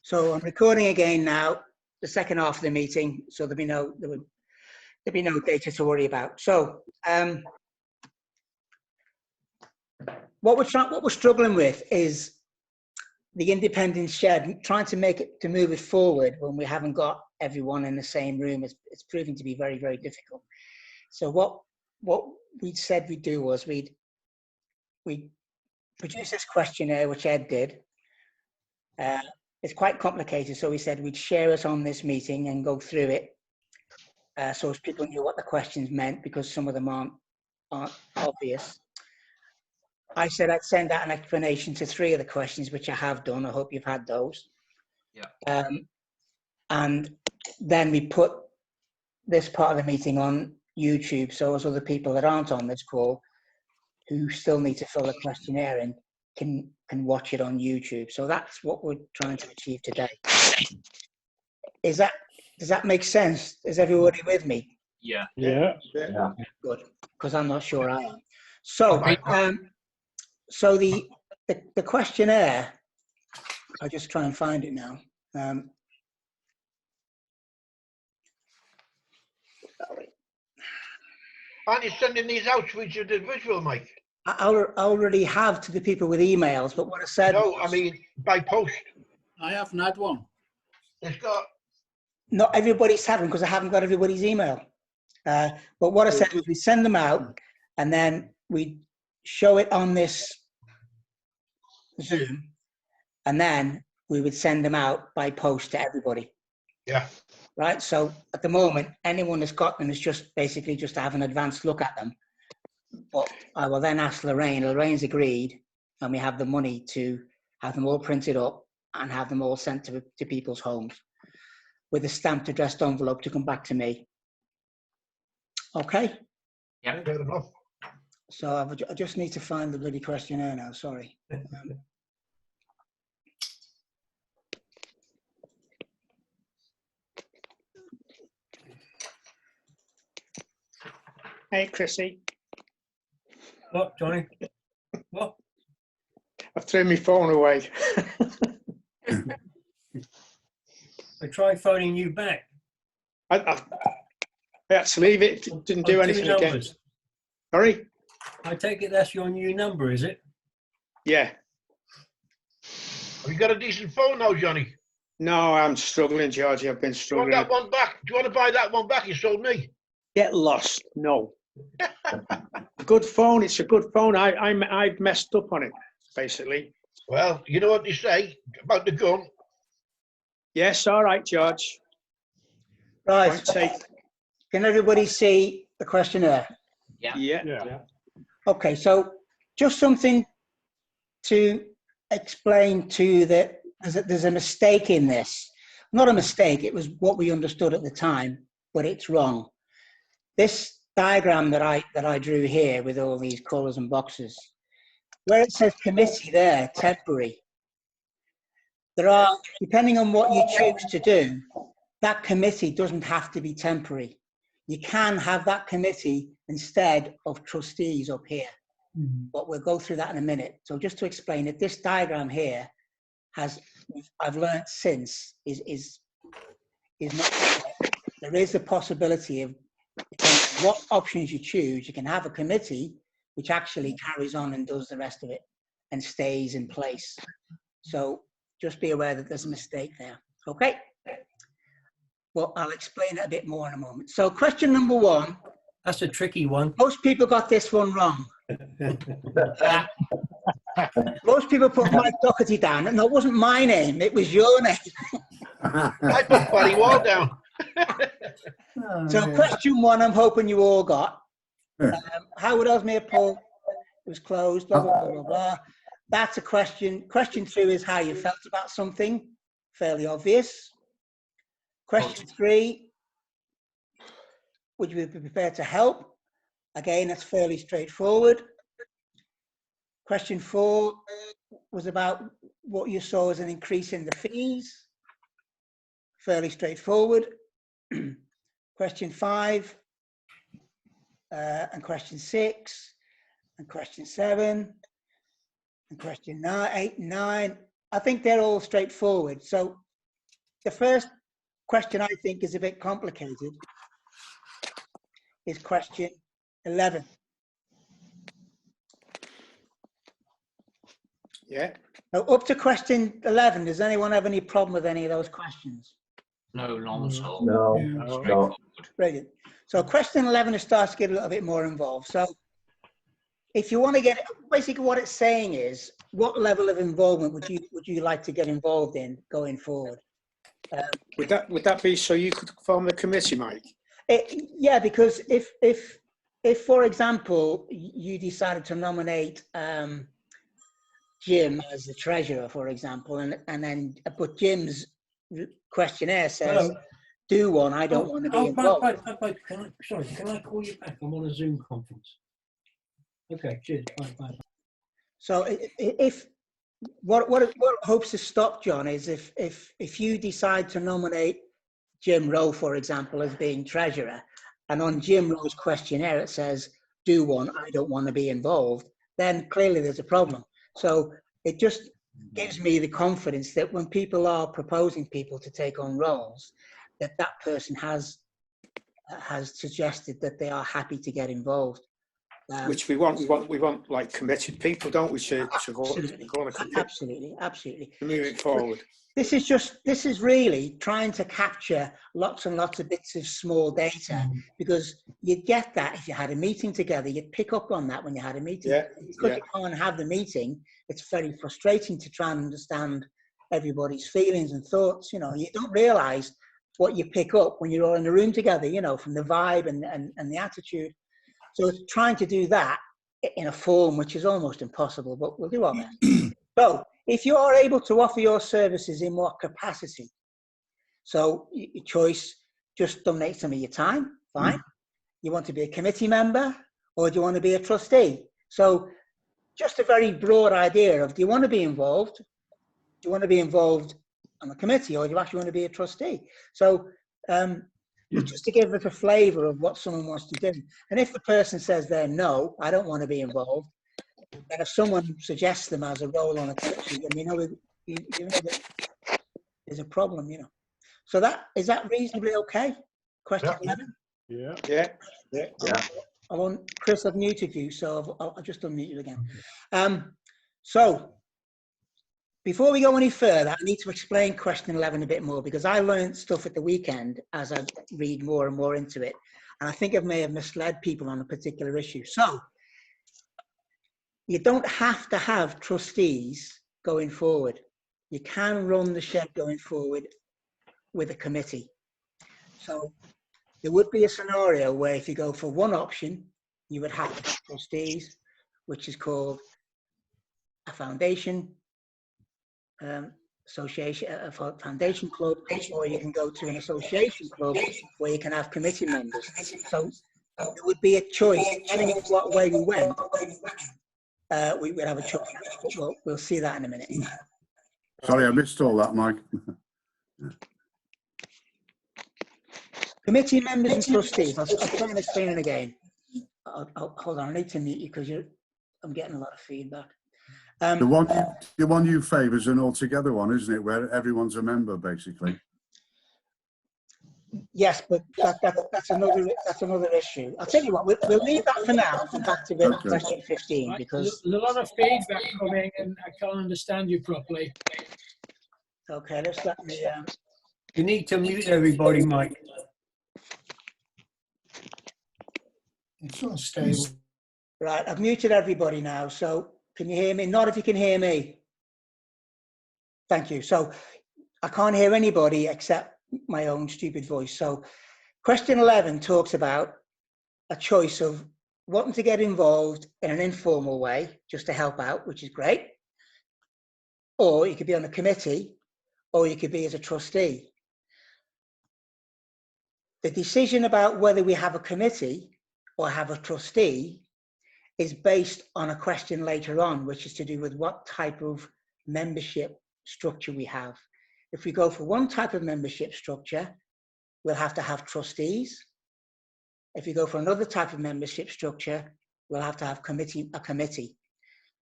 So I'm recording again now, the second half of the meeting, so there'll be no data to worry about. So what we're struggling with is the independent shed, trying to move it forward when we haven't got everyone in the same room. It's proving to be very, very difficult. So what we said we'd do was we'd produce this questionnaire, which Ed did. It's quite complicated, so we said we'd share it on this meeting and go through it, so as people knew what the questions meant, because some of them aren't obvious. I said I'd send out an explanation to 3 of the questions, which I have done. I hope you've had those. Yeah. And then we put this part of the meeting on YouTube, so as other people that aren't on this call, who still need to fill the questionnaire in, can watch it on YouTube. So that's what we're trying to achieve today. Does that make sense? Is everybody with me? Yeah. Good, because I'm not sure I am. So so the questionnaire, I'll just try and find it now. Aren't you sending these out to each individual, Mike? I already have to the people with emails, but what I said... No, I mean, by post. I haven't had one. It's got... Not everybody's had them, because I haven't got everybody's email. But what I said was we send them out, and then we show it on this Zoom, and then we would send them out by post to everybody. Yeah. Right, so at the moment, anyone that's got them is just basically just to have an advanced look at them. But I will then ask Lorraine. Lorraine's agreed, and we have the money to have them all printed up and have them all sent to people's homes with a stamped addressed envelope to come back to me. Okay? Yeah. Fair enough. So I just need to find the bloody questionnaire now, sorry. Hey, Chrissy. What, Johnny? What? I've thrown my phone away. I tried phoning you back. I had to leave it. It didn't do anything again. Numbers. Sorry? I take it that's your new number, is it? Yeah. Have you got a decent phone now, Johnny? No, I'm struggling, Georgie. I've been Do you want struggling. that one back? Do you want to buy that one back you sold me? Get lost. No. Good phone. It's a good phone. I've messed up on it, basically. Well, you know what they say about the gun. Yes, all right, George. Right, Point take. can everybody see the questionnaire? Yeah. Okay, so just something to explain to there's a mistake in this. Not a mistake, it was what we understood at the time, but it's wrong. This diagram that I drew here with all these colours and boxes, where it says committee there, temporary, there are, depending on what you choose to do, that committee doesn't have to be temporary. You can have that committee instead of trustees up here. But we'll go through that in a minute. So just to explain it, this diagram here I've learned since is not, there is a possibility of, what options you choose, you can have a committee which actually carries on and does the rest of it and stays in place. So just be aware that there's a mistake there. Okay? Well, I'll explain it a bit more in a moment. So question number 1. That's a tricky one. Most people got this one wrong. Most people put Mike Doherty down. No, it wasn't my name. It was your name. I put Barry Wall down. So question 1, I'm hoping you all got. Howard Ellesmere Pub was closed, blah, blah, blah, blah, blah. That's a question. Question 2 is how you felt about something. Fairly obvious. Question 3, would you be prepared to help? Again, that's fairly straightforward. Question 4 was about what you saw as an increase in the fees. Fairly straightforward. Question 5, and question 6, and question 7, and question 8 and 9. I think they're all straightforward. So the first question I think is a bit complicated is question 11. Yeah. Now, up to question 11, does anyone have any problem with any of those questions? No, none at all. No, No. Straightforward. Brilliant. So question 11 is starts to get a little bit more involved. So if you want to get, basically what it's saying is, what level of involvement would you like to get involved in going forward? Would that be so you could form the committee, Mike? Yeah, because if for example, you decided to nominate Jim as the treasurer, for example, and then but Jim's questionnaire says, Hello? do one, I don't want to be involved. Bye. Can I call you back? I'm on a Zoom conference. Okay, cheers. Bye. So if what hopes to stop, John, is if you decide to nominate Jim Rowe, for example, as being treasurer, and on Jim Rowe's questionnaire it says, do one, I don't want to be involved, then clearly there's a problem. So it just gives me the confidence that when people are proposing people to take on roles, that person has suggested that they are happy to get involved. Which we want like committed people, don't we, to go on a committee, Absolutely. to move it forward. This is really trying to capture lots and lots of bits of small data, because you'd get that if you had a meeting together, you'd pick up on that when you had a meeting. Yeah, Because yeah. you can't have the meeting, it's very frustrating to try and understand everybody's feelings and thoughts. You know, you don't realize what you pick up when you're all in the room together, you know, from the vibe and the attitude. So it's trying to do that in a form which is almost impossible, but we'll do our best. So if you are able to offer your services in what capacity, so your choice, just donate some of your time, fine. You want to be a committee member, or do you want to be a trustee? So just a very broad idea of, do you want to be involved? Do you want to be involved on a committee, or do you actually want to be a trustee? So just to give us a flavour of what someone wants to do. And if the person says they're no, I don't want to be involved, and if someone suggests them as a role on a committee, then you know that there's a problem, you know. So is that reasonably okay? Question Yeah. 11? Yeah. Yeah. Chris, I've muted you, so I'll just unmute you again. So before we go any further, I need to explain question 11 a bit more, because I learned stuff at the weekend as I read more and more into it. And I think I may have misled people on a particular issue. So you don't have to have trustees going forward. You can run the shed going forward with a committee. So there would be a scenario where if you go for one option, you would have to have trustees, which is called a foundation association, a foundation club, or you can go to an association club where you can have committee members. So there would be a choice, depending on what way we went. We would have a choice, but we'll see that in a minute. Sorry, I missed all that, Mike. Committee members and trustees. I'll try and explain it again. Hold on, I need to mute you because I'm getting a lot of feedback. The one you favour is an altogether one, isn't it? Where everyone's a member, basically. Yes, but that's another issue. I'll tell you what, we'll leave that for now and come back to question 15, Right, because there's a lot of feedback coming and I can't understand you properly. okay, let me You need to mute everybody, Mike. It's not stable. right, I've muted everybody now, so can you hear me? Not if you can hear me. Thank you. So I can't hear anybody except my own stupid voice. So question 11 talks about a choice of wanting to get involved in an informal way, just to help out, which is great. Or you could be on a committee, or you could be as a trustee. The decision about whether we have a committee or have a trustee is based on a question later on, which is to do with what type of membership structure we have. If we go for one type of membership structure, we'll have to have trustees. If you go for another type of membership structure, we'll have to have a committee.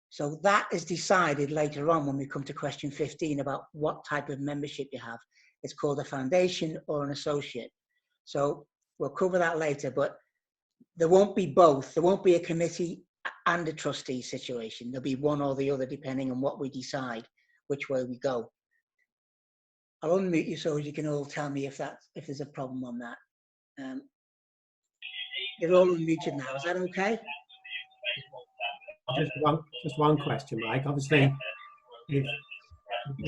So that is decided later on when we come to question 15 about what type of membership you have. It's called a foundation or an associate. So we'll cover that later, but there won't be both. There won't be a committee and a trustee situation. There'll be one or the other depending on what we decide, which way we go. I'll unmute you so you can all tell me if there's a problem on that. You're all unmuted now. Is that okay? Just one question, Mike. Obviously, if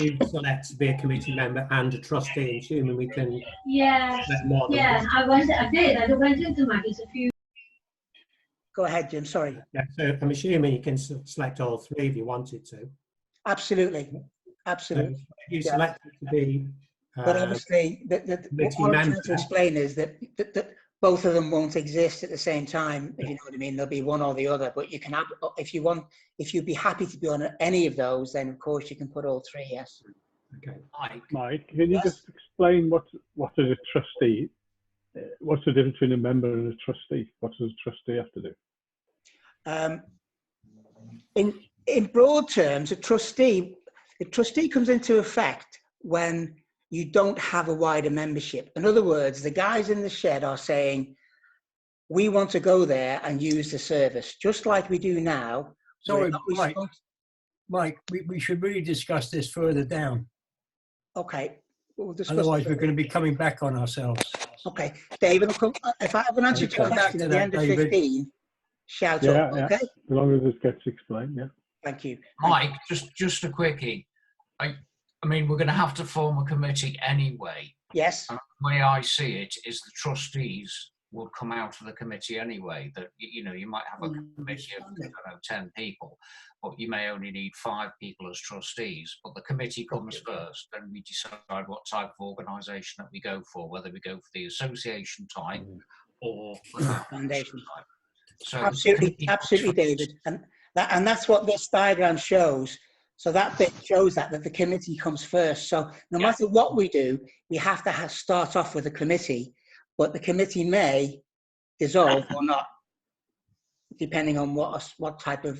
you select to be a committee member and a trustee, assuming we can. Yeah, select more than yeah. one. I did. I went into Maggie's a few. Go ahead, Jim. Sorry. Yeah, so I'm assuming you can select all three if you wanted to. Absolutely. So Absolutely. if you Yeah. selected to be. But obviously, what committee I'm trying member. to explain is that both of them won't exist at the same time, if you know what I mean. There'll be one or the other, but you can have, if you'd be happy to be on any of those, then of course you can put all three, yes. Okay. Mike, can you Yes. just explain what is a trustee? What's the difference between a member and a trustee? What does a trustee have to do? In broad terms, the trustee comes into effect when you don't have a wider membership. In other words, the guys in the shed are saying, we want to go there and use the service, just like we do now. Sorry, We're not Mike, we should really discuss this further down. Okay, we'll discuss. Otherwise, it. we're going to be coming back on ourselves. Okay, David, if I have an answer to a Come back question to at the that, end of David. 15, shout Yeah, up, yeah. okay? As long as this gets explained, yeah. Thank you. Mm. Mike, just a quickie. I mean, we're going to have to form a committee anyway. Yes, And the way I see it is the trustees will come out of the committee anyway. That you know, you might have a committee of, I don't know, 10 people, but you may only need 5 people as trustees. But the committee comes first, and we decide what type of organisation that we go for, whether we go for the association type or the foundation type. So absolutely, absolutely, David. And that's what this diagram shows. So that bit shows that the committee comes first. So no matter what we do, we have to start off with a committee, but the committee may dissolve or not, depending on what type of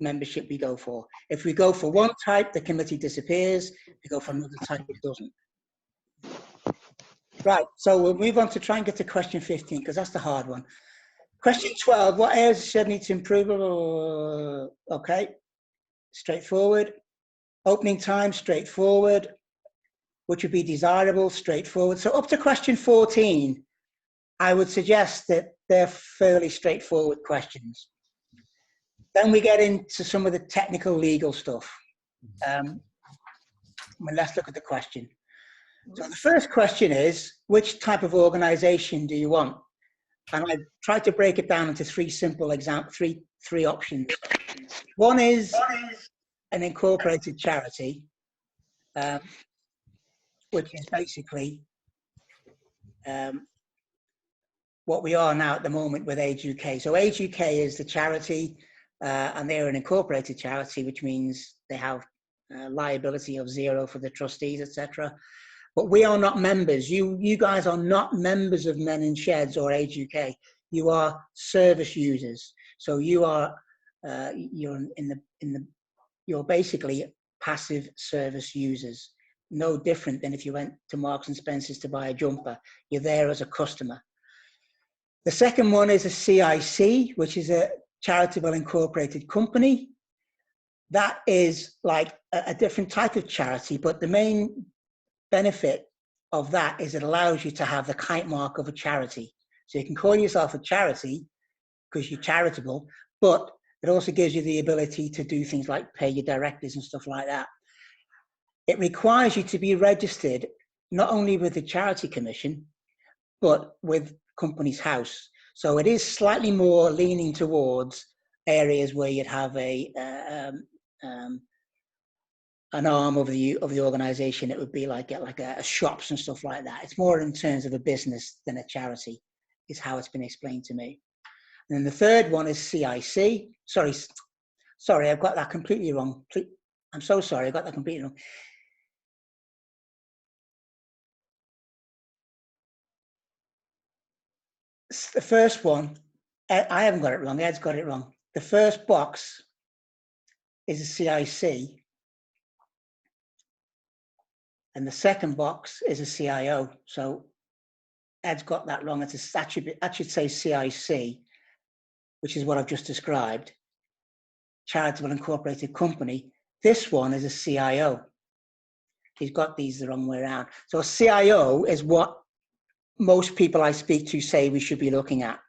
membership we go for. If we go for one type, the committee disappears. If we go for another type, it doesn't. Right, so we'll move on to try and get to question 15, because that's the hard one. Question 12, what areas should need to improve? Okay, straightforward. Opening time, straightforward. Which would be desirable, straightforward. So up to question 14, I would suggest that they're fairly straightforward questions. Then we get into some of the technical legal stuff. Well, let's look at the question. So the first question is, which type of organization do you want? And I tried to break it down into 3 simple examples, three options. One is an incorporated charity, which is basically what we are now at the moment with Age UK. So Age UK is the charity, and they're an incorporated charity, which means they have liability of 0 for the trustees, etc. But we are not members. You guys are not members of Men in Sheds or Age UK. You are service users. So you are you're basically passive service users. No different than if you went to Marks and Spencer's to buy a jumper. You're there as a customer. The second one is a CIC, which is a charitable incorporated company. That is like a different type of charity, but the main benefit of that is it allows you to have the kite mark of a charity. So you can call yourself a charity because you're charitable, but it also gives you the ability to do things like pay your directors and stuff like that. It requires you to be registered not only with the Charity Commission, but with Companies House. So it is slightly more leaning towards areas where you'd have an arm of the organisation. It would be like a shops and stuff like that. It's more in terms of a business than a charity, is how it's been explained to me. And then the third one is CIC. Sorry, I've got that completely wrong. I'm so sorry, I got that completely wrong. The first one, I haven't got it wrong, Ed's got it wrong. The first box is a CIC. And the second box is a CIO. So Ed's got that wrong. That should say CIC, which is what I've just described. Charitable Incorporated Company. This one is a CIO. He's got these the wrong way around. So a CIO is what most people I speak to say we should be looking at,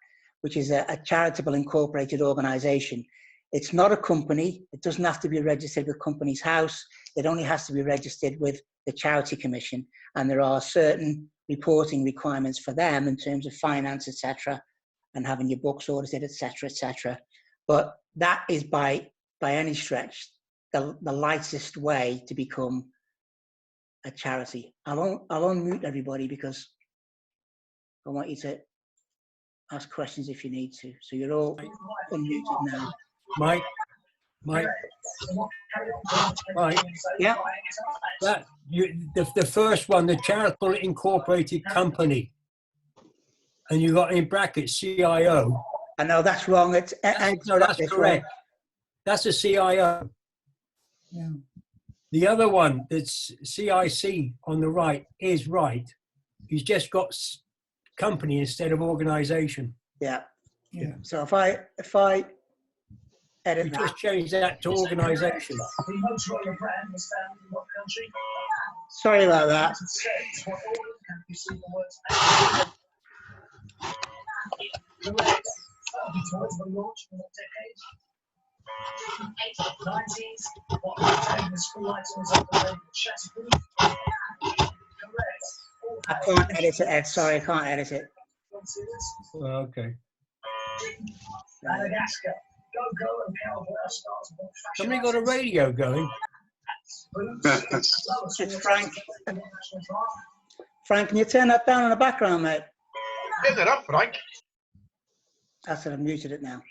which is a charitable incorporated organization. It's not a company. It doesn't have to be registered with Companies House. It only has to be registered with the Charity Commission. And there are certain reporting requirements for them in terms of finance, etc., and having your books audited, etc., etc. But that is by any stretch the lightest way to become a charity. I'll unmute everybody because I want you to ask questions if you need to. So you're all unmuted now. Mike. Yeah. The first one, the Charitable Incorporated Company, and you got in brackets CIO. I know that's wrong. It's No, that's correct. That's a CIO. Yeah. The other one, that's CIC on the right, is right. He's just got company instead of organisation. Yeah. Yeah. So if I edit We that, just changed that to organisation. sorry about that. I can't edit it, Ed. Sorry, I can't edit it. Okay. Somebody got a radio going. It's Frank. Frank, can you turn that down in the background, mate? Turn it up, Frank. That's it, I've muted it now.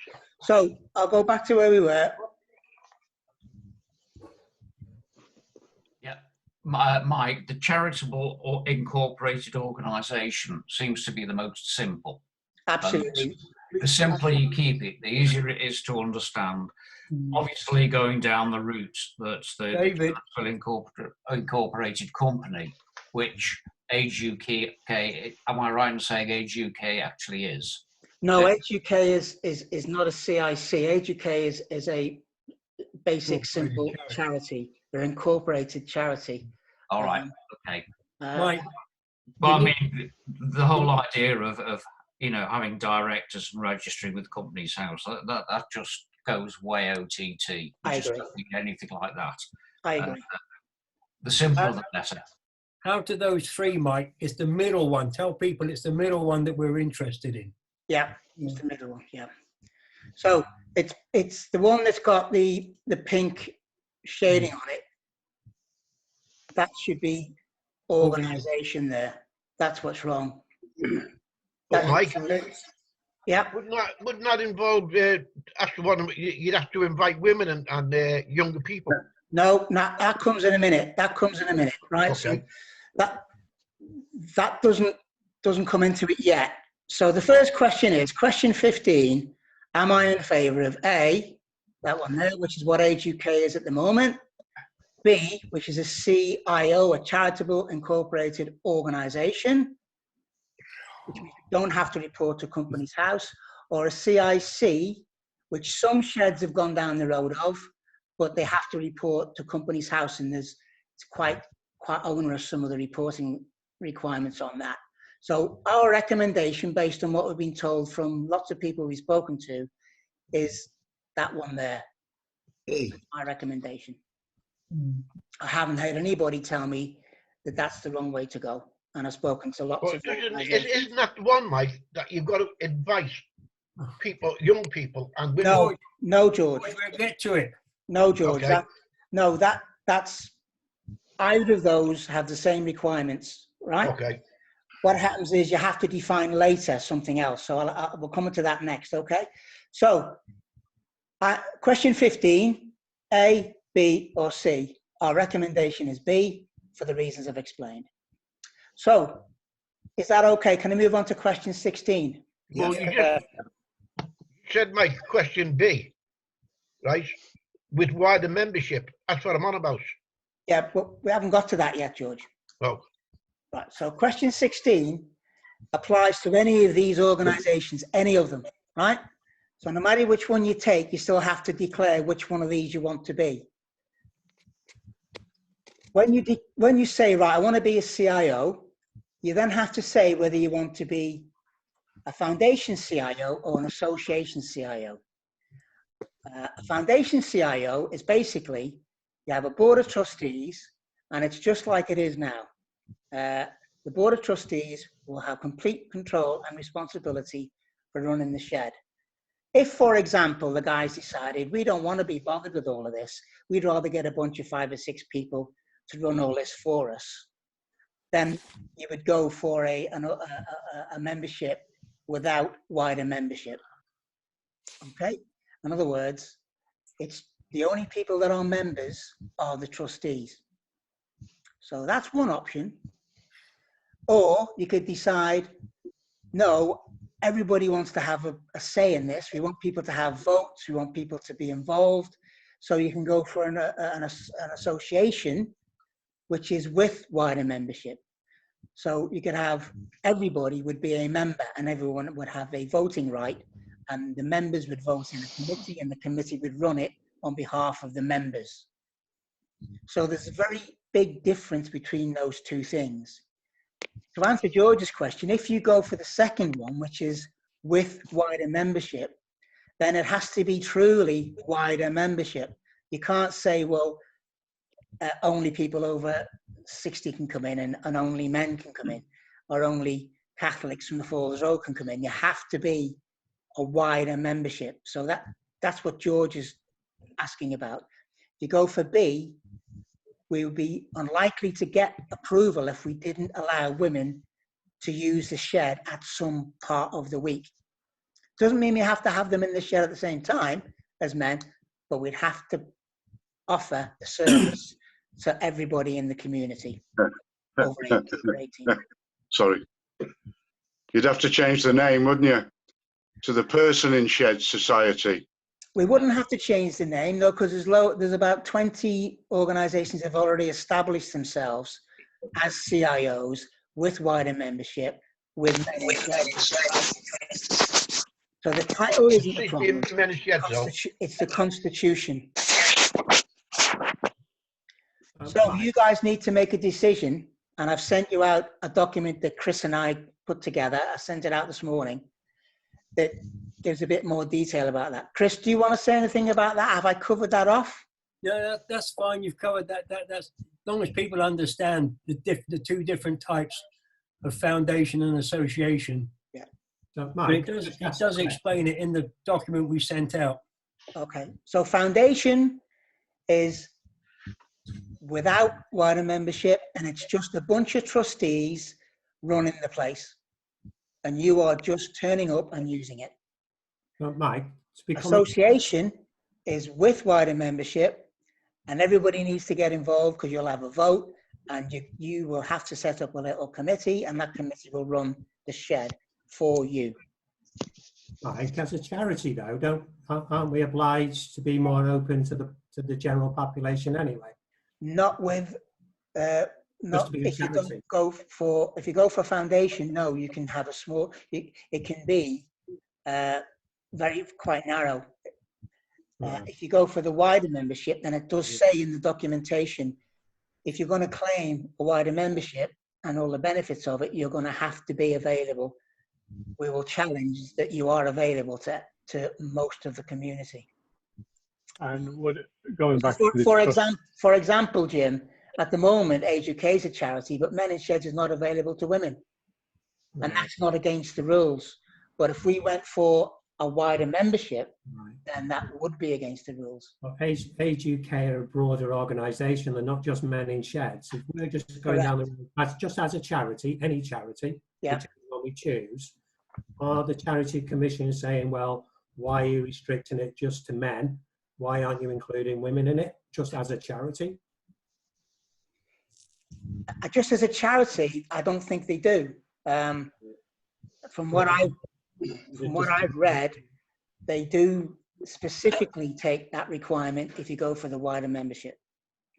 So I'll go back to where we were. Yeah, Mike, the charitable or incorporated organisation seems to be the most simple. Absolutely. The simpler you keep it, the easier it is to understand. Obviously, going down the route that's the David. incorporated company, which Age UK, am I right in saying Age UK actually is? No, Age UK is not a CIC. Age UK is a basic, simple charity. They're incorporated charity. All right, okay. Right. But I mean, the whole idea of having directors and registering with Companies House, that just goes way OTT. I Just agree. don't need anything like that. I agree. The simpler the better. Out of those three, Mike, it's the middle one. Tell people it's the middle one that we're interested in. Yeah, it's the middle one. Yeah. So it's the one that's got the pink shading on it. That should be organisation there. That's what's wrong. But Mike, Yeah. wouldn't that involve you'd have to invite women and younger people? No, that comes in a minute. That comes in a minute, right? Okay. So that doesn't come into it yet. So the first question is question 15. Am I in favour of A, that one there, which is what Age UK is at the moment? B, which is a CIO, a charitable incorporated organisation, which means you don't have to report to Companies House, or a CIC, which some sheds have gone down the road of, but they have to report to Companies House, and it's quite onerous, some of the reporting requirements on that. So our recommendation, based on what we've been told from lots of people we've spoken to, is that one there. My recommendation. I haven't heard anybody tell me that that's the wrong way to go, and I've spoken to lots of organisations. Isn't that the one, Mike, that you've got to advise people, young people, and women? No, George. We'll get to it. No, George. Okay. That's either of those have the same requirements, right? Okay. What happens is you have to define later something else. So we'll come to that next, okay? So question 15, A, B, or C. Our recommendation is B for the reasons I've explained. So is that okay? Can I move on to question 16? Well, you just said, Mike, question B, right? With wider membership. That's what I'm on about. Yeah, but we haven't got to that yet, George. Oh, Right, so question 16 applies to any of these organizations, any of them, right? So no matter which one you take, you still have to declare which one of these you want to be. When you say, right, I want to be a CIO, you then have to say whether you want to be a foundation CIO or an association CIO. A foundation CIO is basically, you have a board of trustees, and it's just like it is now. The board of trustees will have complete control and responsibility for running the shed. If, for example, the guys decided, we don't want to be bothered with all of this, we'd rather get a bunch of 5 or 6 people to run all this for us, then you would go for a membership without wider membership. Okay? In other words, it's the only people that are members are the trustees. So that's one option. Or you could decide, no, everybody wants to have a say in this. We want people to have votes. We want people to be involved. So you can go for an association, which is with wider membership. So you could have, everybody would be a member and everyone would have a voting right, and the members would vote in a committee and the committee would run it on behalf of the members. So there's a very big difference between those two things. To answer George's question, if you go for the second one, which is with wider membership, then it has to be truly wider membership. You can't say, well, only people over 60 can come in and only men can come in, or only Catholics from the Falls Road can come in. You have to be a wider membership. So that's what George is asking about. If you go for B, we would be unlikely to get approval if we didn't allow women to use the shed at some part of the week. Doesn't mean we have to have them in the shed at the same time as men, but we'd have to offer the service to everybody in the community over 18. Sorry. You'd have to change the name, wouldn't you? To the Person in Shed Society. We wouldn't have to change the name, though, because there's about 20 organizations that have already established themselves as CIOs with wider membership, with men in sheds. So the title isn't the problem. It's the constitution. So you guys need to make a decision, and I've sent you out a document that Chris and I put together. I sent it out this morning that gives a bit more detail about that. Chris, do you want to say anything about that? Have I covered that off? Yeah, that's fine. You've covered that. That's as long as people understand the two different types of foundation and association. Yeah. So, Mike, it does explain it in the document we sent out. Okay. So foundation is without wider membership, and it's just a bunch of trustees running the place, and you are just turning up and using it. Mike, Association is with wider membership, and everybody needs to get involved because you'll have a vote, and you will have to set up a little committee, and that committee will run the shed for you. Mike, as a charity though, aren't we obliged to be more open to the general population anyway? Not with not if you don't go for, if you go for foundation, no, you can have a small, it can be quite narrow. If you go for the wider membership, then it does say in the documentation, if you're going to claim a wider membership and all the benefits of it, you're going to have to be available. We will challenge that you are available to most of the community. And going back for example, Jim, at the moment, Age UK is a charity, but Men in Sheds is not available to women. And that's not against the rules. But if we went for a wider membership, then that would be against the rules. Well, Age UK are a broader organisation. They're not just Men in Sheds. If we're just going down the road, just as a charity, any charity, whichever one we choose, are the charity commission saying, well, why are you restricting it just to men? Why aren't you including women in it, just as a charity? Just as a charity, I don't think they do. From what I've read, they do specifically take that requirement if you go for the wider membership.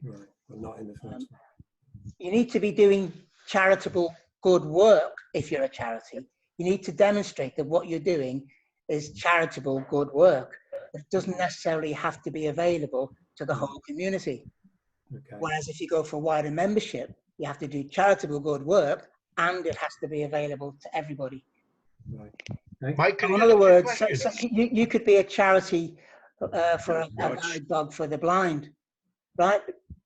Right, but not in the first one. you need to be doing charitable good work if you're a charity. You need to demonstrate that what you're doing is charitable good work. It doesn't necessarily have to be available to the whole community. Okay. Whereas if you go for wider membership, you have to do charitable good work and it has to be available to everybody. Right. Okay. Mike, can So I in just other ask words, you a question? you could be a charity for a guide dog for the blind, right?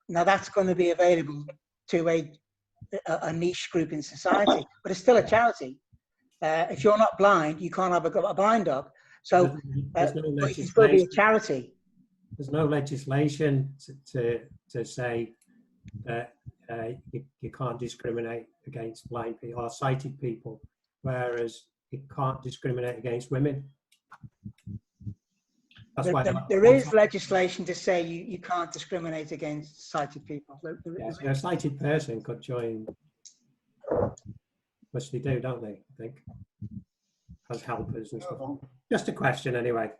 Now that's going to be available to a niche group in society, but it's still a charity. If you're not blind, you can't have a blind dog. So There's no but you can still be a legislation. charity. There's no legislation to say that you can't discriminate against blind people or sighted people, whereas you can't discriminate against women. That's why There is legislation to say you can't discriminate against sighted people. Yes, a sighted person could join, which they do, don't they? I think, as helpers and stuff. Just a question, anyway,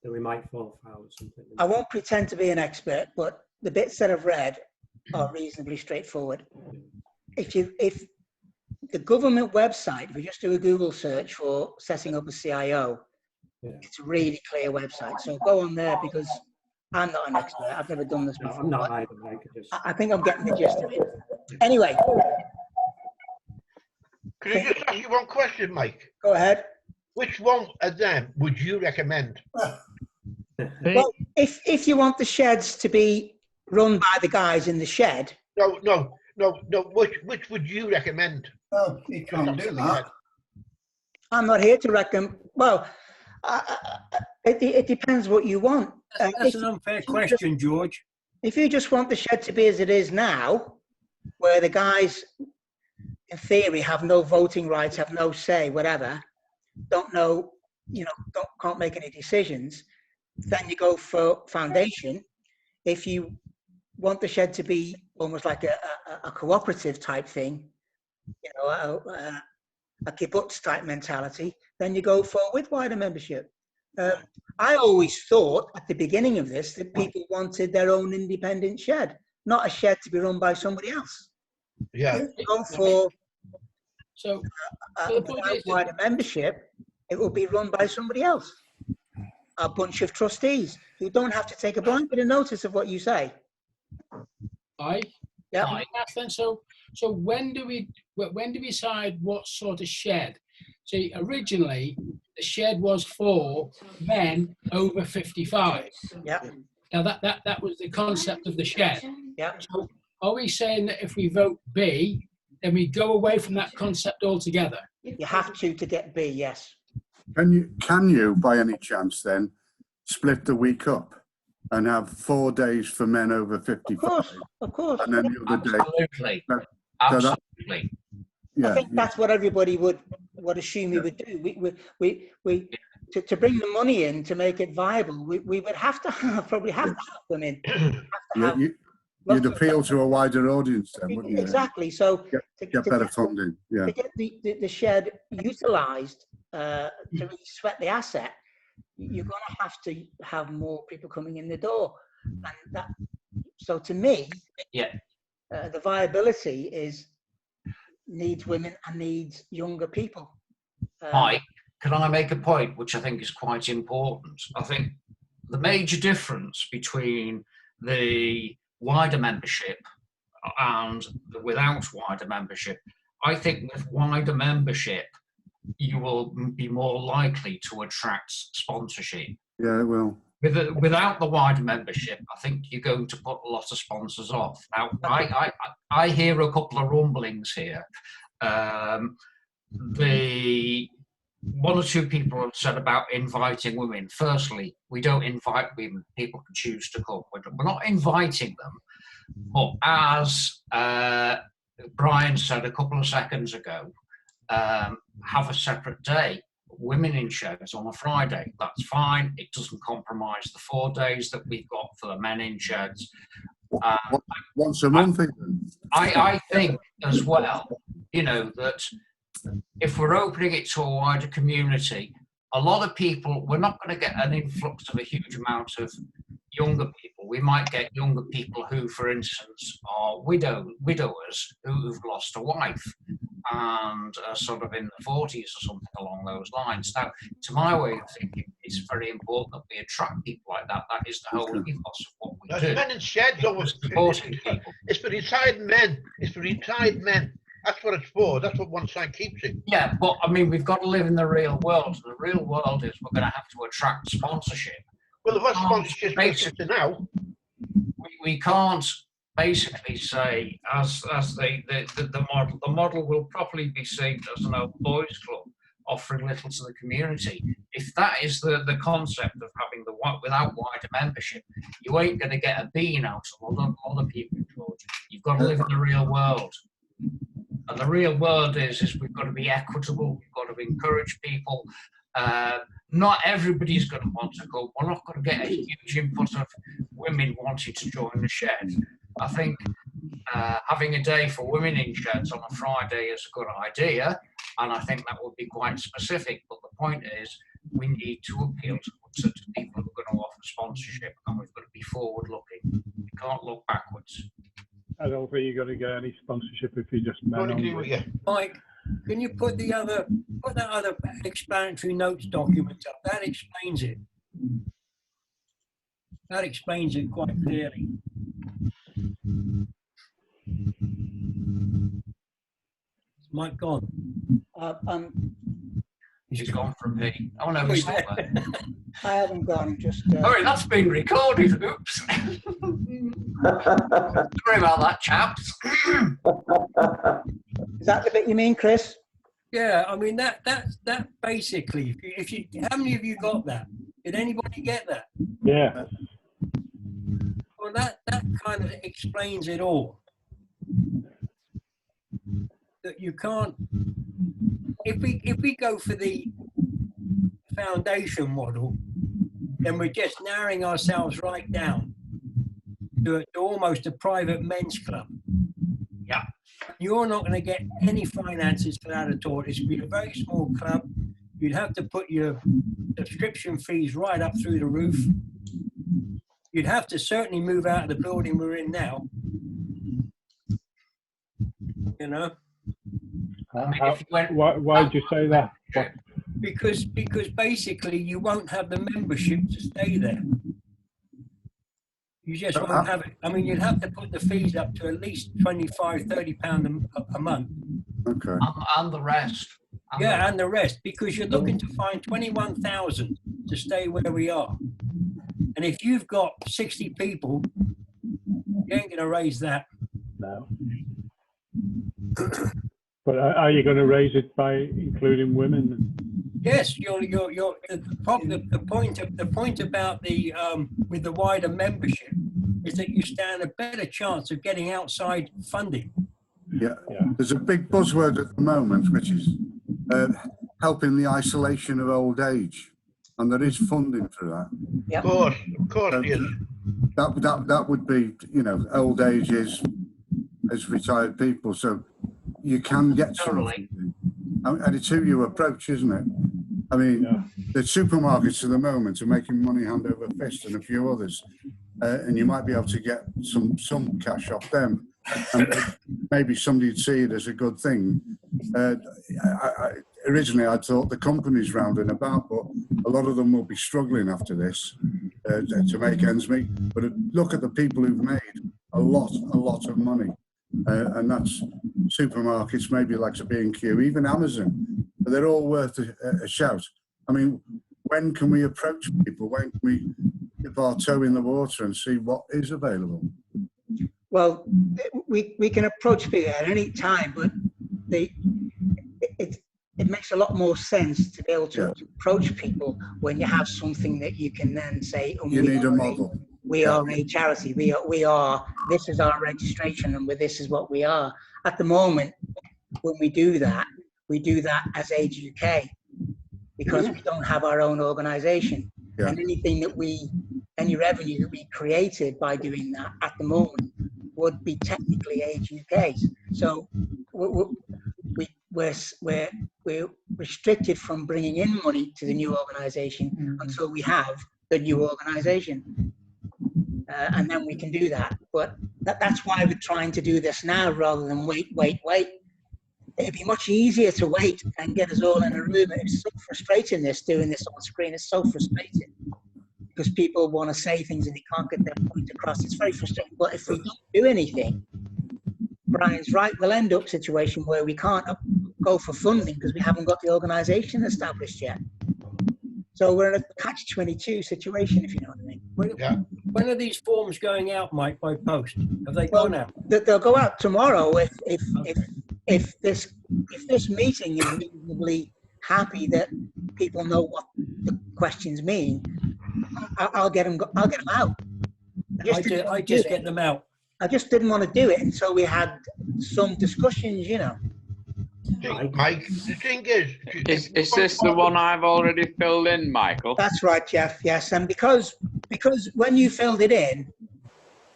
that we might fall foul or something. I won't pretend to be an expert, but the bits that I've read are reasonably straightforward. If the government website, if you just do a Google search for setting up a CIO, it's a really clear website. So go on there, because I'm not an expert. I've never done this before. I'm not either. I think I'm getting the gist of it. Anyway. Can I just ask you one question, Mike? Go ahead. Which one of them would you recommend? Well, if you want the sheds to be run by the guys in the shed. No. Which would you recommend? Oh, you can't do that. I'm not here to recommend. Well, it depends what you want. That's an unfair question, George. If you just want the shed to be as it is now, where the guys, in theory, have no voting rights, have no say, whatever, don't know, can't make any decisions, then you go for foundation. If you want the shed to be almost like a cooperative type thing, a kibbutz type mentality, then you go for with wider membership. I always thought at the beginning of this that people wanted their own independent shed, not a shed to be run by somebody else. Yeah. Go for So without wider membership, it will be run by somebody else. A bunch of trustees who don't have to take a blind bit of notice of what you say. Yeah. Then, so when do we decide what sort of shed? See, originally the shed was for men over 55. Yeah. Now that was the concept of the shed. Yeah. So are we saying that if we vote B, then we go away from that concept altogether? You have to get B, yes. Can you, by any chance, then split the week up and have 4 days for men over 55? Of course. And then the other Absolutely. day. Absolutely. Yeah. I think that's what everybody would assume we would do. We to bring the money in to make it viable, we would have to probably have them in. You'd appeal to a wider audience then, wouldn't you? Exactly. So get better funding. Yeah. To get the shed utilised to really sweat the asset, you're going to have more people coming in the door, and so to me, the viability needs women and needs younger people. Mike, can I make a point which I think is quite important? I think the major difference between the wider membership and the without wider membership, I think with wider membership, you will be more likely to attract sponsorship. Yeah, it will. Without the wider membership, I think you're going to put a lot of sponsors off. Now, I hear a couple of rumblings here. The one or two people have said about inviting women. Firstly, we don't invite women. People can choose to come. We're not inviting them. But as Brian said a couple of seconds ago, have a separate day. Women in sheds on a Friday. That's fine. It doesn't compromise the 4 days that we've got for the men in sheds. Once a month. I think as well, that if we're opening it to a wider community, a lot of people, we're not going to get an influx of a huge amount of younger people people. We might get younger people who, for instance, are widowers who've lost a wife and are sort of in the 40s or something along those lines. Now, to my way of thinking, it's very important that we attract people like that. That is the whole ethos of what we do. Men in sheds, Supporting people. It's for retired men. It's for retired men. That's what it's for. That's what one side keeps it. Yeah, but I mean, we've got to live in the real world. The real world is we're going to have to attract sponsorship. Well, the sponsorship basically now. We can't basically say as the model will probably be seen as an old boys club offering little to the community. If that is the concept of having without wider membership, you ain't going to get a bean out of a lot of people, George. You've got to live in the real world. And the real world is we've got to be equitable, we've got to encourage people. Not everybody's going to want to go. We're not going to get a huge input of women wanting to join the shed. I think having a day for women in sheds on a Friday is a good idea, and I think that would be quite specific. But the point is, we need to appeal to people who are going to offer sponsorship, and we've got to be forward-looking. We can't look backwards. I don't think you're going to get any sponsorship if you just men only. Mike, can you put that other explanatory notes document up? That explains it. That explains it quite clearly. Is Mike gone? He's gone from me. Oh no, he's not there. I haven't gone. Just. Sorry, that's been recorded. Oops. Sorry about that, chaps. Is that the bit you mean, Chris? Yeah, I mean that basically. If you, how many of you got that? Did anybody get that? Yeah. Well, that kind of explains it all. That you can't. If we go for the foundation model, then we're just narrowing ourselves right down to almost a private men's club. Yeah. You're not going to get any finances for that at all. It's going to be a very small club. You'd have to put your subscription fees right up through the roof. You'd have to certainly move out of the building we're in now. You know? Why did you say that? Because basically you won't have the membership to stay there. You just won't have it. I mean, you'd have to put the fees up to at least £25–30 a month. Okay. And the rest. And the rest, because you're looking to find 21,000 to stay where we are. And if you've got 60 people, you ain't going to raise that. No. But are you going to raise it by including women? Yes, the point about the with the wider membership is that you stand a better chance of getting outside funding. Yeah. There's a big buzzword at the moment, which is helping the isolation of old age, and there is funding for that. Yeah. Of course, yes. That would be, old age is as retired people, so you can get something. And it's who you approach, isn't it? I mean, the supermarkets at the moment are making money hand over fist, and a few others, and you might be able to get some cash off them. And maybe somebody'd see it as a good thing. Originally, I thought the companies round and about, but a lot of them will be struggling after this to make ends meet. But look at the people who've made a lot of money, and that's supermarkets, maybe like a B&Q, even Amazon. But they're all worth a shout. I mean, when can we approach people? When can we dip our toe in the water and see what is available? Well, we can approach people at any time, but it makes a lot more sense to be able to approach people when you have something that you can then say. You need a model. We are a charity. We are. This is our registration, and this is what we are. At the moment, when we do that as Age UK, because we don't have our own organisation, and any revenue that we created by doing that at the moment would be technically Age UK's. So we're restricted from bringing in money to the new organisation until we have the new organisation. and then we can do that. But that's why we're trying to do this now rather than wait. It'd be much easier to wait and get us all in a room. It's so frustrating doing this on screen. It's so frustrating because people want to say things and they can't get their point across. It's very frustrating. But if we don't do anything, Brian's right, we'll end up in a situation where we can't go for funding because we haven't got the organisation established yet. So we're in a catch-22 situation, if you know what I mean. When are these forms going out, Mike, by post? Have they gone out? They'll go out tomorrow if this meeting is reasonably happy that people know what the questions mean. I'll get them out. I just get them out. I just didn't want to do it until we had some discussions, you know. Mike, the thing is this the one I've already filled in, Michael? That's right, Jeff. Yes, and because when you filled it in,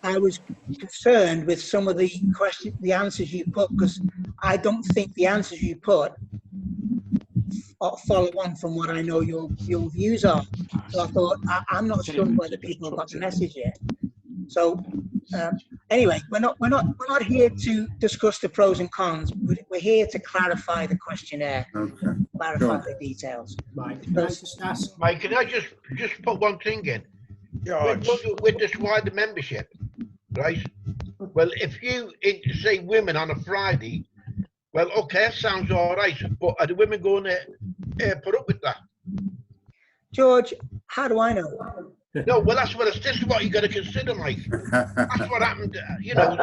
I was concerned with some of the questions, the answers you put, because I don't think the answers you put follow on from what I know your views are. So I thought I'm not sure whether people got the message yet. So anyway, we're not here to discuss the pros and cons. We're here to clarify the questionnaire, clarify the details. Mike, can I just ask? Mike, can I just put one thing in? With this wider membership, right? Well, if you say women on a Friday, well, okay, that sounds all right, but are the women going to put up with that? George, how do I know? No, well, this is what you got to consider, Mike. That's what happened, you know.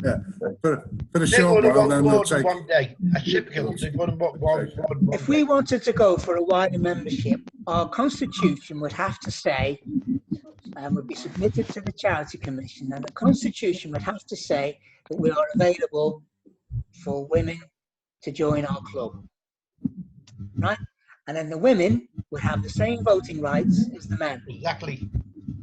Yeah, for the short while, then we'll take. One day, a typical. If we wanted to go for a wider membership, our constitution would have to say, and would be submitted to the Charity Commission, and the constitution would have to say that we are available for women to join our club, right? And then the women would have the same voting rights as the men. Exactly.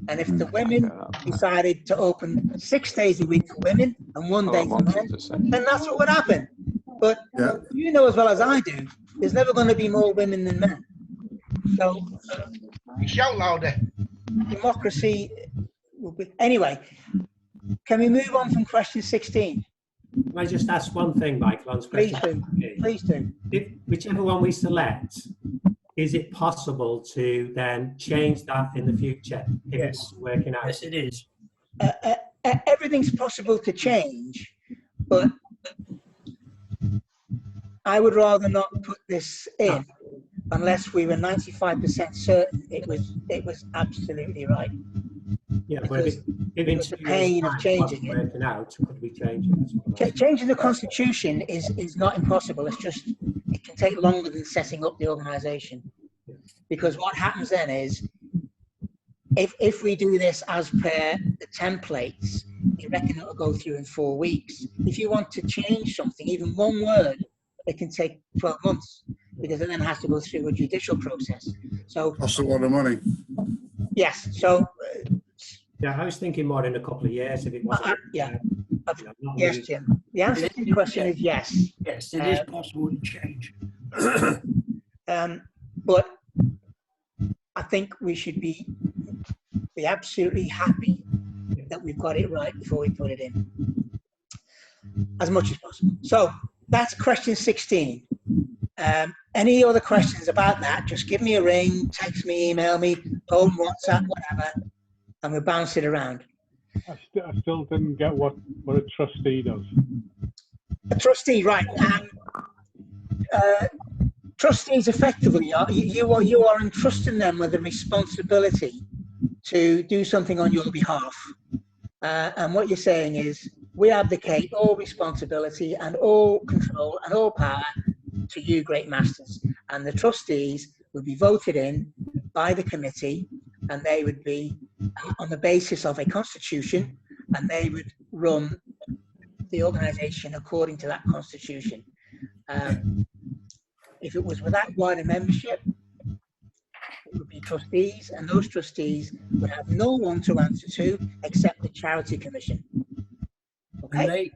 And if the women decided to open 6 days a week for women and 1 day for men, then that's what would happen. But you know as well as I do, there's never going to be more women than men. So shout louder. Democracy will be. Anyway, can we move on from question 16? Can I just ask one thing, Michael? On Please do. Please do. Whichever one we select, is it possible to then change that in the future if it's working out? Yes, it is. Everything's possible to change, but I would rather not put this in unless we were 95% certain it was absolutely right. Yeah, but if it's the pain of changing it. Working out, could we change it? Changing the constitution is not impossible. It's just it can take longer than setting up the organisation, because what happens then is if we do this as per the templates, you reckon it'll go through in 4 weeks. If you want to change something, even one word, it can take 12 months because it then has to go through a judicial process. So costs a lot of money. Yes. So. Yeah, I was thinking more in a couple of years if it wasn't. Yes, really. Jim. The answer to the question is yes. Yes, it is possible to change. But I think we should be absolutely happy that we've got it right before we put it in, as much as possible. So that's question 16. Any other questions about that? Just give me a ring, text me, email me, phone, WhatsApp, whatever. And we'll bounce it around. I still didn't get what a trustee does. A trustee, right? Trustees effectively you are entrusting them with the responsibility to do something on your behalf. And what you're saying is, we abdicate all responsibility and all control and all power to you, great masters. And the trustees would be voted in by the committee, and they would be on the basis of a constitution, and they would run the organisation according to that constitution. If it was without wider membership, it would be trustees, and those trustees would have no one to answer to except the Charity Commission. Okay.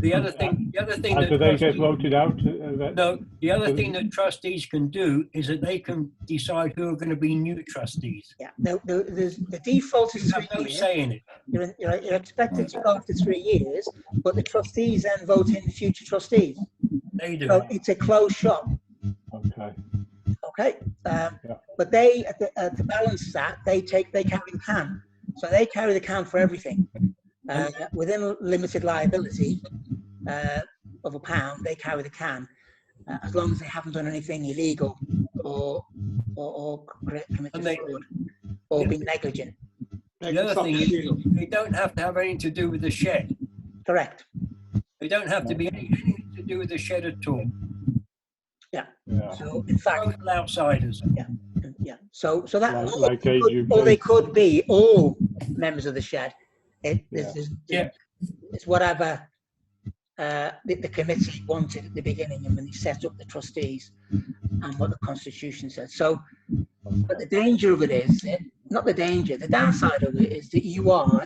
The other thing And do they get trustees- voted out? no, the other thing that trustees can do is that they can decide who are going to be new trustees. Yeah, the default is You 3 have no years. say in it. You're expected to go after 3 years, but the trustees then vote in future trustees. They do. So it's a closed shop. Okay. Okay, Yeah. but they to balance that, they carry the can, so they carry the can for everything. Within limited liability of £1, they carry the can as long as they haven't done anything illegal or committed fraud or been negligent. The other thing is they don't have to have anything to do with the shed. Correct. They don't have to be anything to do with the shed at all. Yeah. Yeah. So in fact, Total outsiders. yeah. So that Like AGP. or they could be all members of the shed. Yeah. It's whatever the committee wanted at the beginning and when they set up the trustees and what the constitution says. So, but the danger of it is not the danger. The downside of it is that you are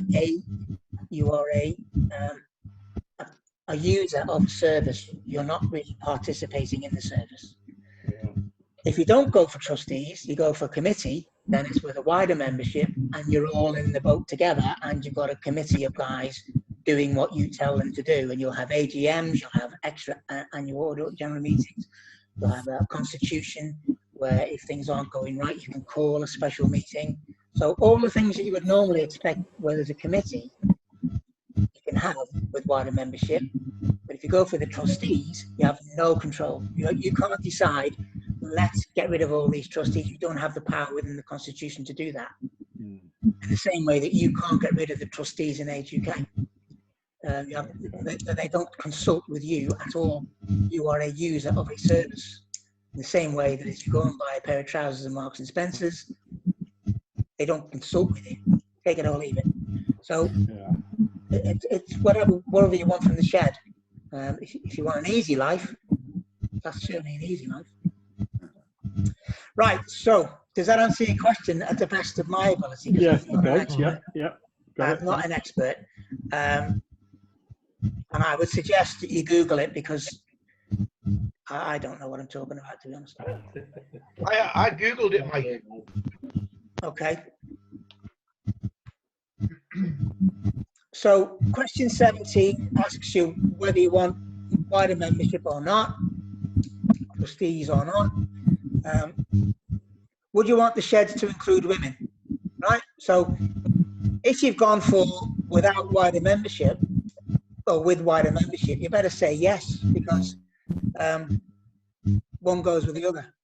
a user of service. You're not really participating in the service. If you don't go for trustees, you go for committee, then it's with a wider membership and you're all in the boat together and you've got a committee of guys doing what you tell them to do. And you'll have AGMs, you'll have extra annual order general meetings, you'll have a constitution where if things aren't going right, you can call a special meeting. So all the things that you would normally expect where there's a committee, you can have with wider membership. But if you go for the trustees, you have no control. You can't decide, let's get rid of all these trustees. You don't have the power within the constitution to do that. In the same way that you can't get rid of the trustees in Age UK. They don't consult with you at all. You are a user of a service. In the same way that if you go and buy a pair of trousers in Marks and Spencer's, they don't consult with you. Take it or leave it. So it's whatever you want from the shed. If you want an easy life, that's certainly an easy life. Right, so does that answer your question at the best of my ability? Yes, okay, yeah. I'm not an expert. And I would suggest that you Google it because I don't know what I'm talking about, to be honest. I Googled it, Mike. Okay. So question 17 asks you whether you want wider membership or not, trustees or not. Would you want the sheds to include women? Right. So if you've gone for without wider membership or with wider membership, you better say yes, because one goes with the other.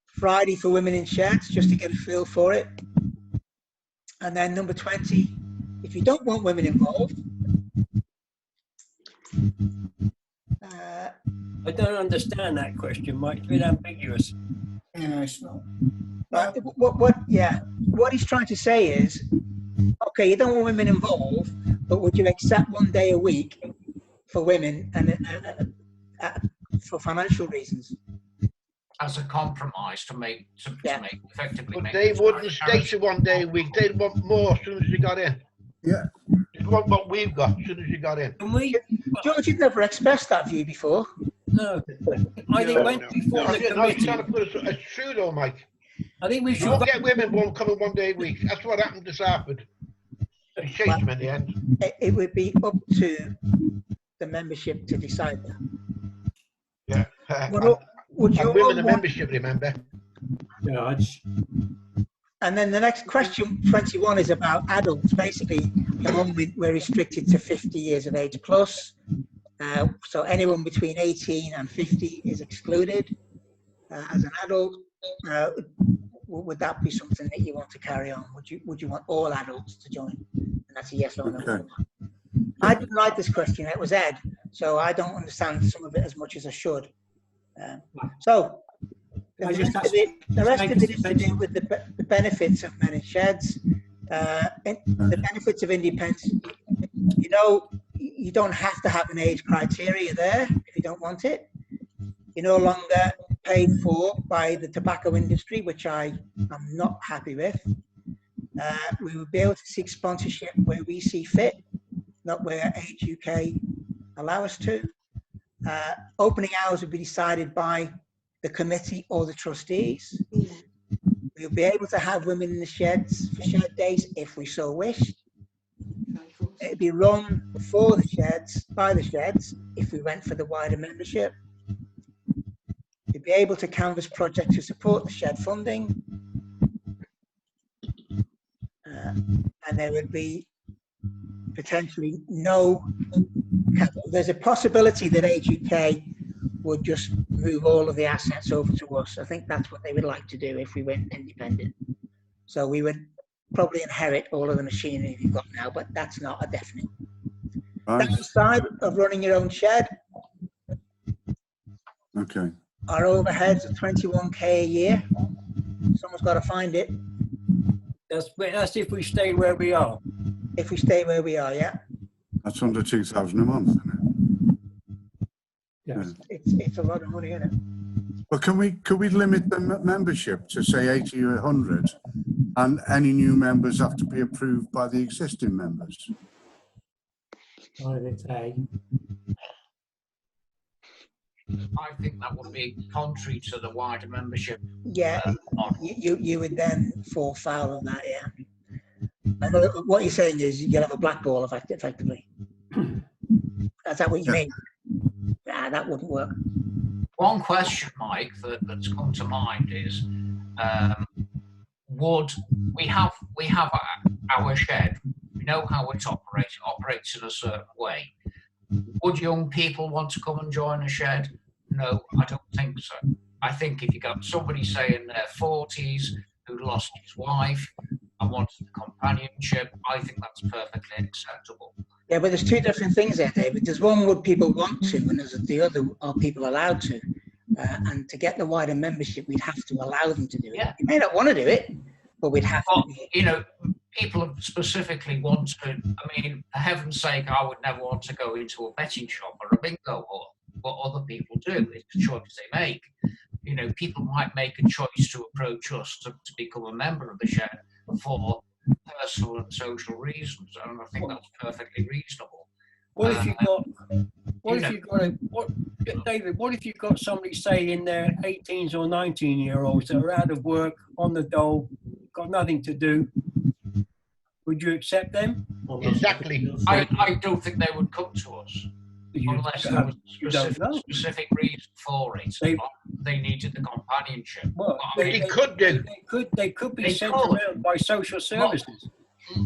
Friday for women in sheds, just to get a feel for it. And then number 20, if you don't want women involved, I don't understand that question, Mike. It's a bit ambiguous. Yeah, it's not. What he's trying to say is, okay, you don't want women involved, but would you accept 1 day a week for women and for financial reasons? As a compromise to make effectively. But make they it wouldn't charity. stay to 1 day a week. They'd want more as soon as you got in. Yeah. They'd want what we've got as soon as you got in. Can we? George, you've never expressed that view before. No. I think when we form the No, you're trying to committee, put it's true though, Mike. I think we You should. won't get women won't come in 1 day a week. That's what happened to Sarford. They chased them in the end. It would be up to the membership to decide that. Yeah. Would you And women all in want, membership, remember? Judge. and then the next question, 21, is about adults. Basically, the one we're restricted to 50 years of age plus. So anyone between 18 and 50 is excluded as an adult. Would that be something that you want to carry on? Would you want all adults to join? And that's a yes or no. Okay. I didn't write this question. It was Ed, so I don't understand some of it as much as I should. So the rest of it is to do with the benefits of men in sheds, the benefits of independence. You know, you don't have to have an age criteria there if you don't want it. You're no longer paid for by the tobacco industry, which I am not happy with. We will be able to seek sponsorship where we see fit. not where Age UK allow us to. Opening hours would be decided by the committee or the trustees. We'll be able to have women in the sheds for shed days if we so wish. It'd be run for the sheds, by the sheds, if we went for the wider membership. You'd be able to canvass projects to support the shed funding. And there would be potentially no, there's a possibility that Age UK would just move all of the assets over to us. I think that's what they would like to do if we went independent. So we would probably inherit all of the machinery we've got now, but that's not a definite. Right. Downside of running your own shed, Okay. our overheads are 21k a year. Someone's got to find it. That's if we stay where we are. If we stay where we are, yeah. That's under 2,000 a month, isn't it? Yes. It's a lot of money, isn't it? But could we limit the membership to say 80 or 100, and any new members have to be approved by the existing members? Private A. I think that would be contrary to the wider membership. Yeah, you would then fall foul of that, yeah. And what you're saying is you'll have a blackball effect, effectively. Is that what you mean? Nah, that wouldn't work. One question, Mike, that's come to mind is, would we have our shed? We know how it operates in a certain way. Would young people want to come and join a shed? No, I don't think so. I think if you got somebody, say, in their 40s who lost his wife and wanted companionship, I think that's perfectly acceptable. Yeah, but there's two different things there, David. There's one, would people want to, and there's the other, are people allowed to? And to get the wider membership, we'd have to allow them to do it. Yeah. You may not want to do it, but we'd have to. You know, people specifically want to, I mean, for heaven's sake, I would never want to go into a betting shop or a bingo hall, but other people do. It's a choice they make. You know, people might make a choice to approach us to become a member of the shed for personal and social reasons, and I think that's perfectly reasonable. What if you got? David? What if you've got somebody, say, in their 18s or 19-year-olds that are out of work, on the dole, got nothing to do? Would you accept them? Exactly. I don't think they would come to us unless there was a specific reason for it. They needed the companionship. Well, They could do. They could be sent around by social services.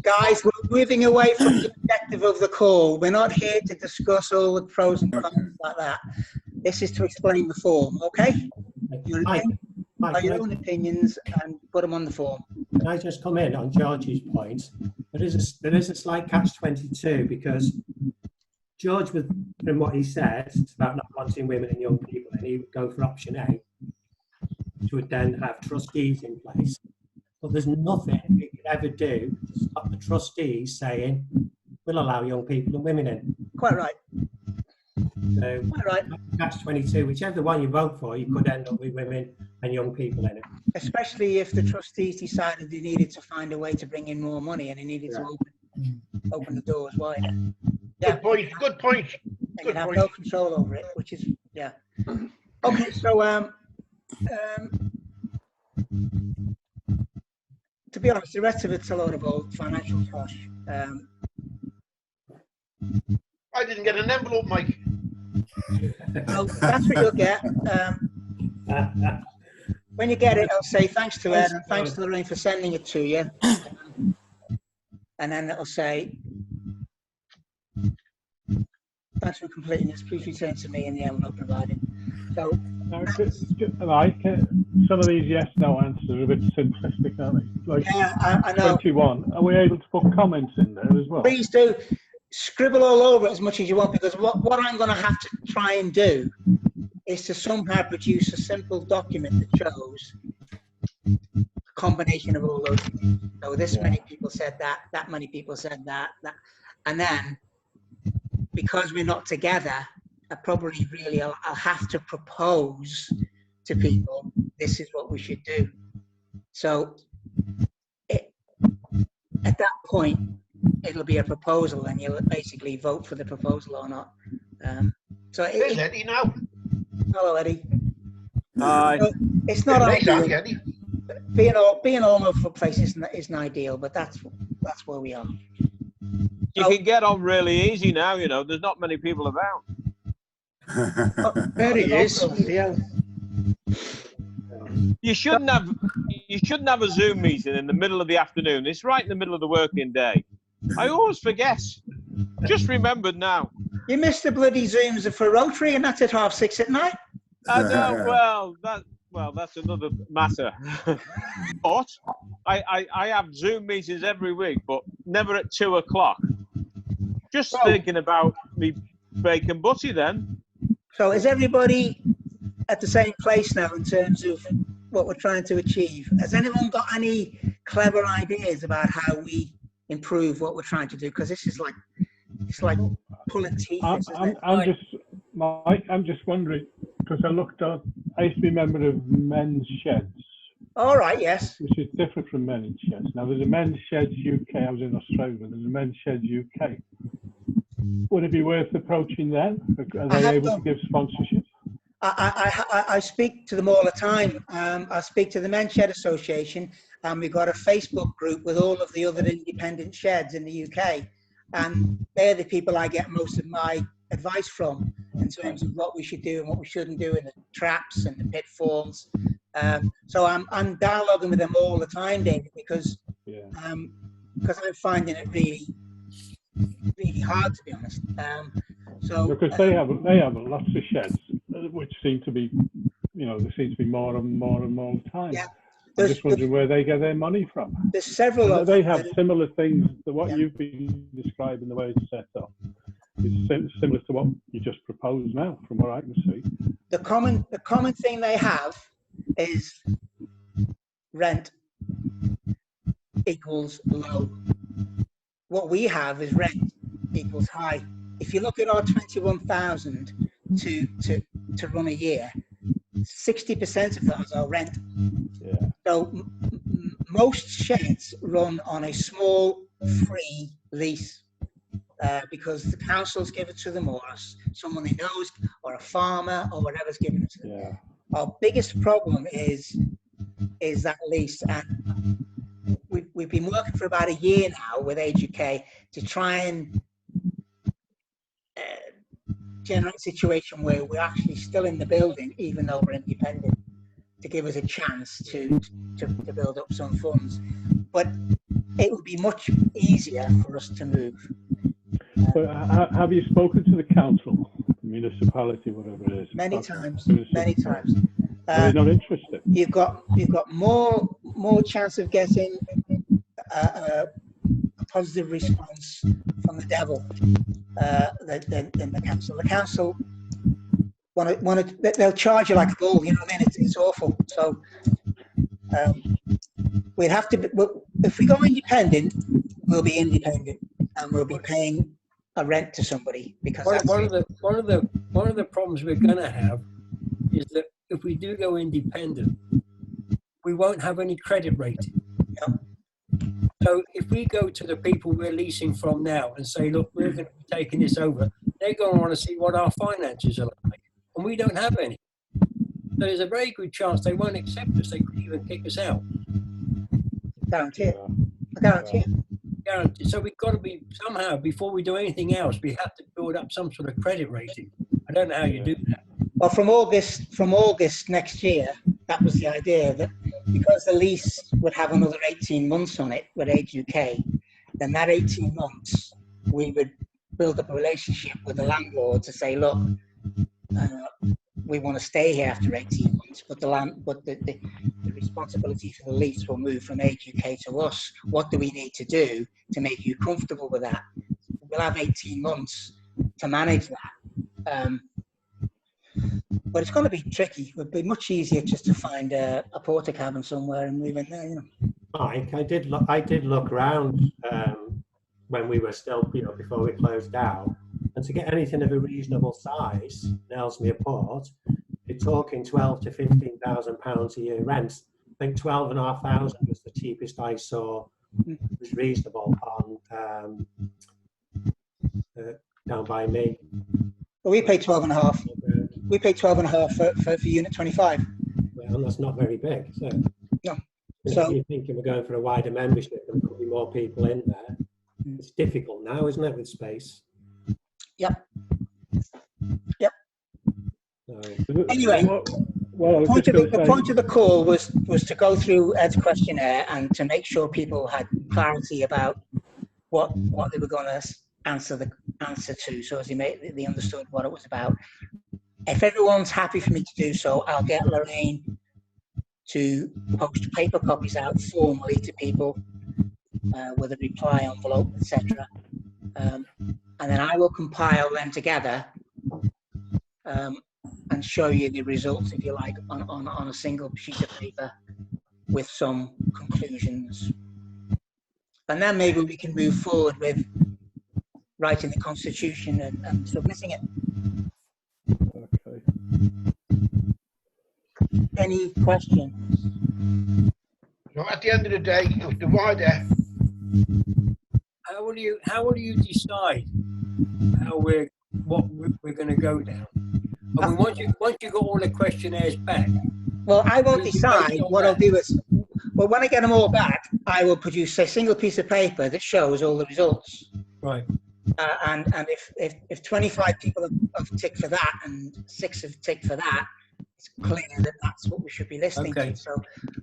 Guys, we're moving away from the objective of the call. We're not here to discuss all the pros and cons like that. This is to explain the form, okay? Your own opinions and put them on the form. Can I just come in on George's point? There is a slight catch-22, because George, from what he says about not wanting women and young people, and he would go for option A, which would then have trustees in place. But there's nothing he could ever do to stop the trustees saying, we'll allow young people and women in. Quite right. So, Quite right. catch-22, whichever one you vote for, you could end up with women and young people in it. Especially if the trustees decided they needed to find a way to bring in more money and they needed to open the doors wider. Good point. Good point. And you have no control over it, which is, yeah. Okay, so to be honest, the rest of it's a lot of old financial tosh. I didn't get an envelope, Mike. Well, that's what you'll get. When you get it, I'll say thanks to Ed and thanks to Lorraine for sending it to you. And then it'll say, thanks for completing this. Please return to me in the envelope provided. So, Like, some of these yes/no answers are a bit simplistic, aren't they? Like, yeah, I know. 21. Are we able to put comments in there as well? Please do scribble all over it as much as you want, because what I'm going to have to try and do is to somehow produce a simple document that shows a combination of all those things. So this many people said that, that many people said that, and then because we're not together, I probably really I'll have to propose to people this is what we should do. So at that point, it'll be a proposal, and you'll basically vote for the proposal or not. There's Eddie now. Hello, Eddie. Hi. So it's not Nice to have ideal. you, Eddie. Being all over the place isn't ideal, but that's where we are. You can get on really easy now, you know. There's not many people about. There he is. Yeah. You shouldn't have a Zoom meeting in the middle of the afternoon. It's right in the middle of the working day. I always forget. Just remembered now. You missed the bloody Zooms for Rotary, and that's at 6:30 at night. I know. Well, that's another matter. But I have Zoom meetings every week, but never at 2 o'clock. Just thinking about me bacon butty then. So is everybody at the same place now in terms of what we're trying to achieve? Has anyone got any clever ideas about how we improve what we're trying to do? Because this is like, it's like pulling teeth. I'm just wondering, because I used to be a member of Men's Sheds. All right, yes. Which is different from Men's Sheds. Now, there's a Men's Sheds UK. I was in Australia. There's a Men's Sheds UK. Would it be worth approaching them? Are they able to give sponsorship? I speak to them all the time. I speak to the Men's Shed Association, and we've got a Facebook group with all of the other independent sheds in the UK. And they're the people I get most of my advice from in terms of what we should do and what we shouldn't do, and the traps and the pitfalls. So I'm dialoguing with them all the time, David, because I'm finding it really hard, to be honest. Because they have lots of sheds, which seem to be, there seems to be more and more all the time. Yeah. I'm just wondering where they get their money from. There's several of them. They have similar things to what you've been describing, the way it's set up. It's similar to what you just proposed now, from what I can see. The common thing they have is rent equals low. What we have is rent equals high. If you look at our 21,000 to run a year, 60% of those are rent. Yeah. So most sheds run on a small free lease because the council's give it to them, or someone they knows, or a farmer, or whatever's giving it to them. Yeah. Our biggest problem is that lease, and we've been working for about a year now with Age UK to try and generate a situation where we're actually still in the building, even though we're independent, to give us a chance to build up some funds. But it would be much easier for us to move. But have you spoken to the council, municipality, whatever it is? Many times. They're not interested. You've got more chance of getting a positive response from the devil than the council. The council they'll charge you like a bull. You know what I mean? It's awful. So we'd have to. If we go independent, we'll be independent, and we'll be paying a rent to somebody, because one of the problems we're going to have is that if we do go independent, we won't have any credit rating. No. So if we go to the people we're leasing from now and say, look, we're going to be taking this over, they're going to want to see what our finances are like, and we don't have any. So there's a very good chance they won't accept us. They could even kick us out. Guarantee it. I guarantee it. Guarantee. So we've got to be, somehow, before we do anything else, we have to build up some sort of credit rating. I don't know how you do that. Well, from August next year, that was the idea, that because the lease would have another 18 months on it with Age UK, then that 18 months, we would build up a relationship with the landlord to say, look, we want to stay here after 18 months, but the responsibility for the lease will move from Age UK to us. What do we need to do to make you comfortable with that? We'll have 18 months to manage that. But it's going to be tricky. It would be much easier just to find a porter cabin somewhere and move in there, you know. Mike, I did look around when we were still, before we closed down, and to get anything of a reasonable size, Ellesmere Port, you're talking 12 to 15,000 pounds a year rent. I think 12,500 was the cheapest I saw was reasonable on down by me. Well, we pay 12.5. We pay 12.5 for unit 25. Well, that's not very big, so. No. So So you're thinking we're going for a wider membership and putting more people in there. It's difficult now, isn't it, with space? Yep. Yep. So, Anyway, Well, the point of the call was to go through Ed's questionnaire and to make sure people had clarity about what they were going to answer to, so as they understood what it was about. If everyone's happy for me to do so, I'll get Lorraine to post paper copies out formally to people with a reply envelope, etc. And then I will compile them together and show you the results, if you like, on a single sheet of paper with some conclusions. And then maybe we can move forward with writing the Constitution and submitting it. Okay. Any questions? So at the end of the day, if the wider, How will you decide what we're going to go down? I mean, once you got all the questionnaires back. Well, I won't decide. What I'll do is, well, when I get them all back, I will produce a single piece of paper that shows all the results. Right. And if 25 people have ticked for that and 6 have ticked for that, it's clear that that's what we should be listening to. So,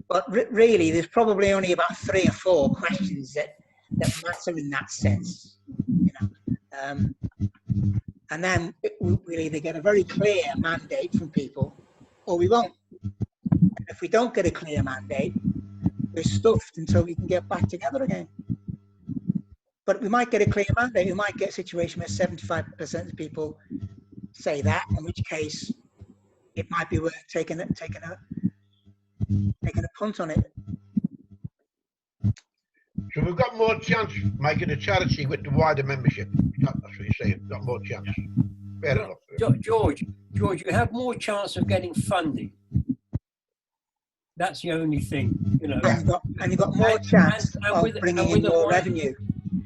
but really, there's probably only about 3 or 4 questions that matter in that sense, you know. And then we'll either get a very clear mandate from people, or we won't. And if we don't get a clear mandate, we're stuffed until we can get back together again. But we might get a clear mandate. We might get a situation where 75% of people say that, in which case it might be worth taking a punt on it. so we've got more chance making a charity with the wider membership. That's what you're saying. We've got more chance. Fair enough. George, you have more chance of getting funding. That's the only thing, you know. And you've got more chance of bringing in more revenue.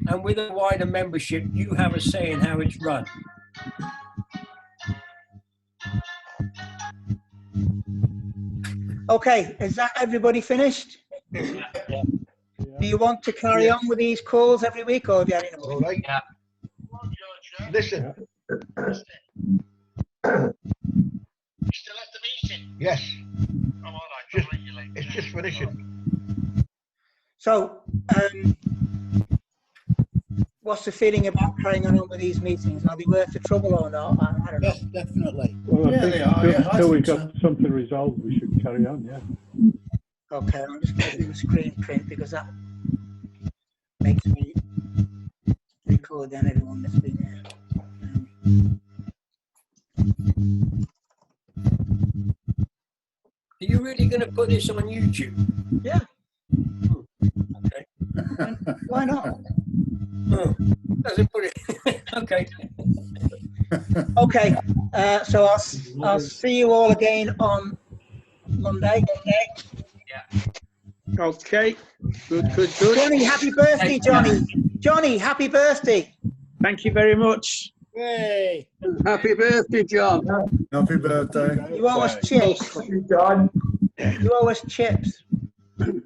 And with a wider membership, you have a say in how it's run. Okay, is that everybody finished? Yeah. Do you want to carry on with these calls every week, or have you had enough? All right. Yeah. Listen. Still at the meeting? Yes. Oh, all right. It's just finishing. So, what's the feeling about carrying on with these meetings? Are they worth the trouble or not? I don't know. Yes, definitely. Well, I Yeah, think they are, just yeah, I until we think got something resolved, we should carry on, yeah. Okay, I'm just going to do a screen print because that makes me record then everyone that's been there. Are you really going to put this on YouTube? Yeah. Okay. Why not? Oh, doesn't put it. Okay. Okay, so I'll see you all again on Monday. Okay. Good. Johnny, happy birthday, Johnny. Johnny, happy birthday. Thank you very much. Hey. Happy birthday, John. Happy birthday. You owe us chips. John. You owe us chips. 3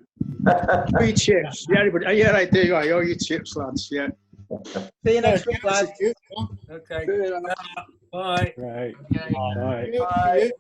chips. Yeah, everybody. Yeah, I do. I owe you chips, lads. Yeah. See you next week, lads. Okay. Bye. Right. Okay. Bye. Bye.